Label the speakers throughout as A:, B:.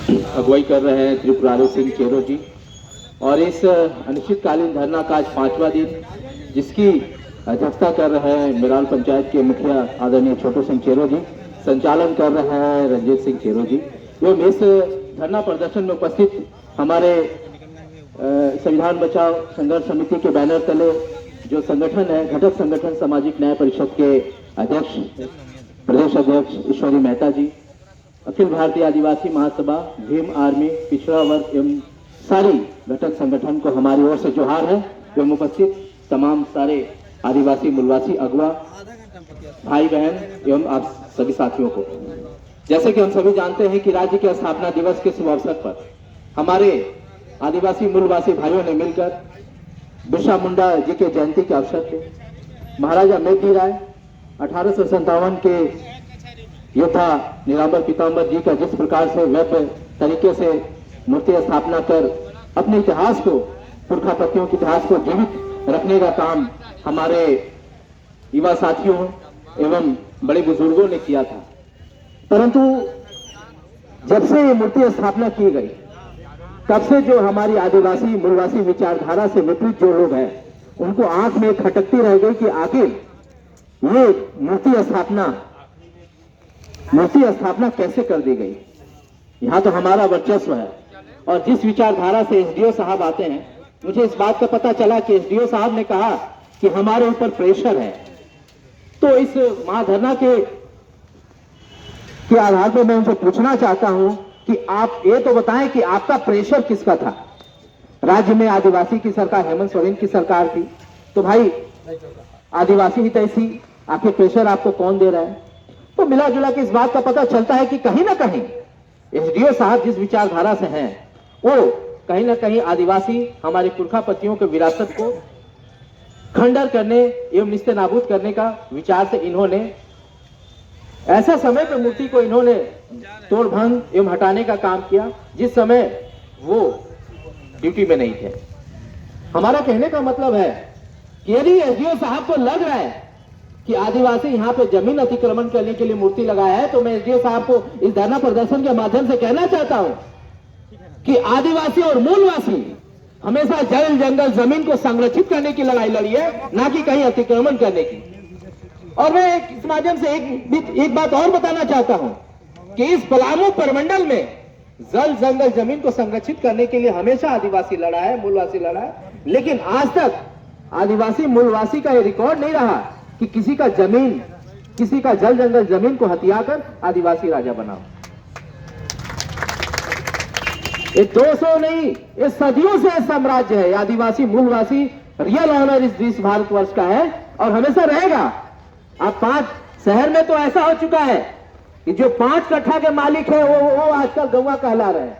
A: अगुवाई कर रहे हैं त्रिपुरारी सिंह चेरो जी। और इस अनिश्चितकालीन धरना का आज 5वां दिन, जिसकी अध्यक्षता कर रहे हैं मिराल पंचायत के मुखिया आदरणीय छोटू सिंह चेरो जी, संचालन कर रहे हैं रंजीत सिंह चेरो जी। एवं इस धरना प्रदर्शन में उपस्थित हमारे संविधान बचाओ संघर्ष समिति के बैनर तले जो संगठन है, घटक संगठन सामाजिक न्याय परिषद के अध्यक्ष प्रदेश अध्यक्ष ईश्वरी मेहता जी, अखिल भारतीय आदिवासी महासभा, भीम आर्मी, पिछड़ा वर्ग एवं सारी घटक संगठन को हमारी ओर से जोहार है। एवं उपस्थित तमाम सारे आदिवासी मूलवासी अगवा भाई बहन एवं आप सभी साथियों को, जैसे कि हम सभी जानते हैं कि राज्य के स्थापना दिवस के शुभ अवसर पर हमारे आदिवासी मूलवासी भाइयों ने मिलकर बिरसा मुंडा जी के जयंती के अवसर पर महाराजा मेघजी राय 1857 के योद्धा नीलांबर पीताम्बर जी का जिस प्रकार से वैभव तरीके से मूर्ति स्थापना कर अपने इतिहास को, पुरखापतियों के इतिहास को जीवित रखने का काम हमारे युवा साथियों एवं बड़े बुजुर्गों ने किया था। परंतु जब से ये मूर्ति स्थापना की गई, तब से जो हमारी आदिवासी मूलवासी विचारधारा से विपरीत जो लोग हैं, उनको आंख में खटकती रह गई कि आखिर ये मूर्ति स्थापना कैसे कर दी गई। यहाँ तो हमारा वर्चस्व है। और जिस विचारधारा से एसडीओ साहब आते हैं, मुझे इस बात का पता चला कि एसडीओ साहब ने कहा कि हमारे ऊपर प्रेशर है। तो इस महाधरना के आधार पर मैं उनसे पूछना चाहता हूं कि आप ये तो बताएं कि आपका प्रेशर किसका था। राज्य में आदिवासी की सरकार, हेमंत सोरेन की सरकार थी, तो भाई आदिवासी ही तैसी, आखिर प्रेशर आपको कौन दे रहा है। तो मिला जुला के इस बात का पता चलता है कि कहीं ना कहीं एसडीओ साहब जिस विचारधारा से हैं, वो कहीं ना कहीं आदिवासी हमारे पुरखापतियों के विरासत को खंडन करने एवं निस्तेनाबूद करने का विचार से इन्होंने ऐसा समय पर मूर्ति को इन्होंने तोड़ भंग एवं हटाने का काम किया जिस समय वो ड्यूटी में नहीं थे। हमारा कहने का मतलब है कि यदि एसडीओ साहब को लग रहा है कि आदिवासी यहाँ पे जमीन अतिक्रमण करने के लिए मूर्ति लगाया है, तो मैं एसडीओ साहब को इस धरना प्रदर्शन के माध्यम से कहना चाहता हूं कि आदिवासी और मूलवासी हमेशा जल जंगल जमीन को संरक्षित करने की लड़ाई लड़ी है, ना कि कहीं अतिक्रमण करने की। और मैं इस माध्यम से एक बात और बताना चाहता हूं कि इस पलामू प्रमंडल में जल जंगल जमीन को संरक्षित करने के लिए हमेशा आदिवासी लड़ा है, मूलवासी लड़ा है, लेकिन आज तक आदिवासी मूलवासी का यह रिकॉर्ड नहीं रहा कि किसी का जल जंगल जमीन को हथिया कर आदिवासी राजा बनाओ। ये 200 नहीं, ये सदियों से साम्राज्य है। आदिवासी मूलवासी रियल ऑनर इस भारतवर्ष का है और हमेशा रहेगा। अब 5 शहर में तो ऐसा हो चुका है कि जो 5 कट्ठा के मालिक है वो आजकल गौवा कहला रहे हैं।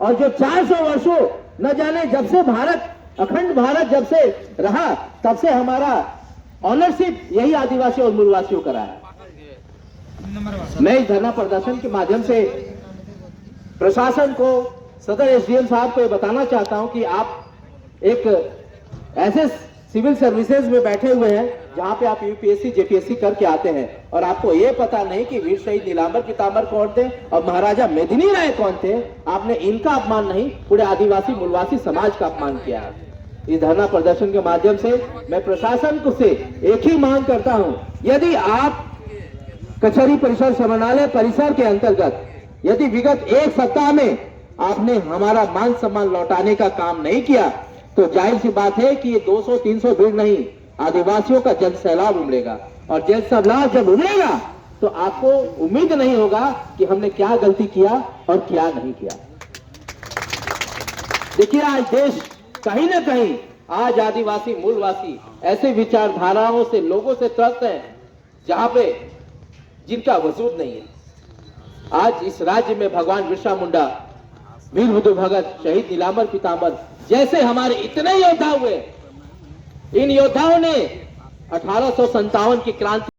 A: और जो 400 वर्षों न जाने जब से अखंड भारत जब से रहा, तब से हमारा ऑनरशिप यही आदिवासी और मूलवासियों का रहा है। मैं इस धरना प्रदर्शन के माध्यम से प्रशासन को, सदर एसडीएम साहब को बताना चाहता हूं कि आप एक ऐसे सिविल सर्विसेज में बैठे हुए हैं जहां पे आप यूपीएससी जेपीएससी करके आते हैं और आपको ये पता नहीं कि वीर शहीद नीलांबर पीताम्बर कौन थे और महाराजा मेदिनी राय कौन थे। आपने इनका अपमान नहीं, पूरे आदिवासी मूलवासी समाज का अपमान किया है। इस धरना प्रदर्शन के माध्यम से मैं प्रशासन को से एक ही मांग करता हूं, यदि आप कचहरी परिसर समन्वय परिसर के अंतर्गत यदि विगत 1 सप्ताह में आपने हमारा मान सम्मान लौटाने का काम नहीं किया, तो जाहिर सी बात है कि ये 200-300 भीड़ नहीं, आदिवासियों का जन सैलाब उमड़ेगा। और जन सैलाब जब उमड़ेगा तो आपको उम्मीद नहीं होगा कि हमने क्या गलती किया और क्या नहीं किया। देखिए, आज देश कहीं ना कहीं आज आदिवासी मूलवासी ऐसे विचारधाराओं से लोगों से त्रस्त है जहां पे जिनका वजूद नहीं है। आज इस राज्य में भगवान बिरसा मुंडा, वीर बुद्धू भगत, शहीद नीलांबर पीताम्बर जैसे हमारे इतने योद्धा हुए, इन योद्धाओं ने 1857 की क्रांति